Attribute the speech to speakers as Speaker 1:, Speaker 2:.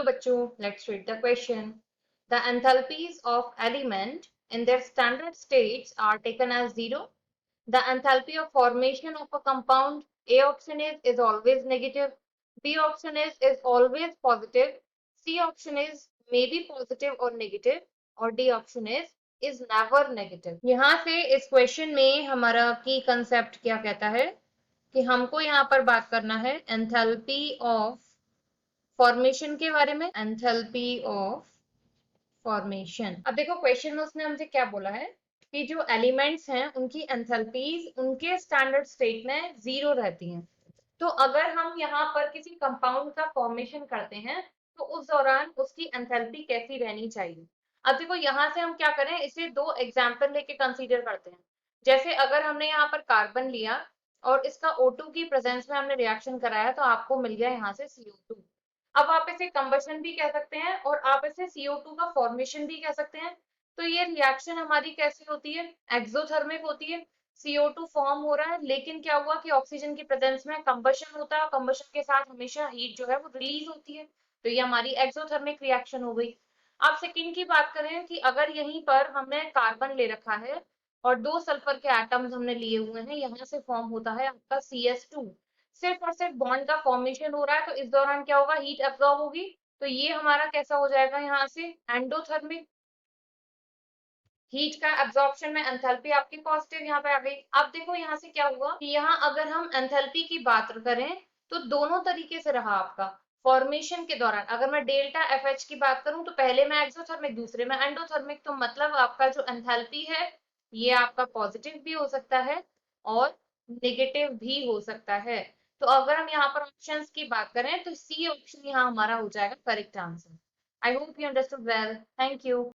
Speaker 1: बच्चों, let's read the question. The enthalpies of element in their standard states are taken as zero. The enthalpy of formation of a compound, A option is always negative, B option is always positive, C option is maybe positive or negative, और D option is never negative. यहाँ से इस question में हमारा की concept क्या कहता है कि हमको यहाँ पर बात करना है एंथैल्पी ऑफ फॉर्मेशन के बारे में, एंथैल्पी ऑफ फॉर्मेशन। अब देखो क्वेश्चन में उसने हमसे क्या बोला है कि जो एलिमेंट्स हैं उनकी एंथैल्पीज उनके स्टैंडर्ड स्टेट में जीरो रहती हैं। तो अगर हम यहाँ पर किसी कंपाउंड का फॉर्मेशन करते हैं तो उस दौरान उसकी एंथैल्पी कैसी रहनी चाहिए। अब देखो यहाँ से हम क्या करें, इसे दो एग्जाम्पल लेके कंसीडर करते हैं। जैसे अगर हमने यहाँ पर कार्बन लिया और इसका O2 की प्रेजेंस में हमने रिएक्शन कराया तो आपको मिल गया यहाँ से CO2। अब आप इसे कंबशन भी कह सकते हैं और आप इसे CO2 का फॉर्मेशन भी कह सकते हैं। तो ये रिएक्शन हमारी कैसी होती है, एक्सोथर्मिक होती है। CO2 फॉर्म हो रहा है लेकिन क्या हुआ कि ऑक्सीजन की प्रेजेंस में कंबशन होता है और कंबशन के साथ हमेशा हीट जो है वो रिलीज होती है। तो ये हमारी एक्सोथर्मिक रिएक्शन हो गई। अब सेकंड की बात करें कि अगर यहीं पर हमने कार्बन ले रखा है और दो सल्फर के एटम्स हमने लिए हुए हैं, यहाँ से फॉर्म होता है आपका CS2। सिर्फ और सिर्फ बॉन्ड का फॉर्मेशन हो रहा है तो इस दौरान क्या होगा, हीट एब्जॉर्ब होगी। तो ये हमारा कैसा हो जाएगा, यहाँ से एंडोथर्मिक। हीट का एब्जॉर्प्शन में एंथैल्पी आपकी पॉजिटिव यहाँ पे आ गई। अब देखो यहाँ से क्या हुआ कि यहाँ अगर हम एंथैल्पी की बात करें तो दोनों तरीके से रहा आपका फॉर्मेशन के दौरान। अगर मैं डेल्टा FH की बात करूं तो पहले में एक्सोथर्मिक दूसरे में एंडोथर्मिक, तो मतलब आपका जो एंथैल्पी है ये आपका पॉजिटिव भी हो सकता है और नेगेटिव भी हो सकता है। तो अगर हम यहाँ पर ऑप्शंस की बात करें तो सी ऑप्शन यहाँ हमारा हो जाएगा correct answer. I hope you understood well, thank you.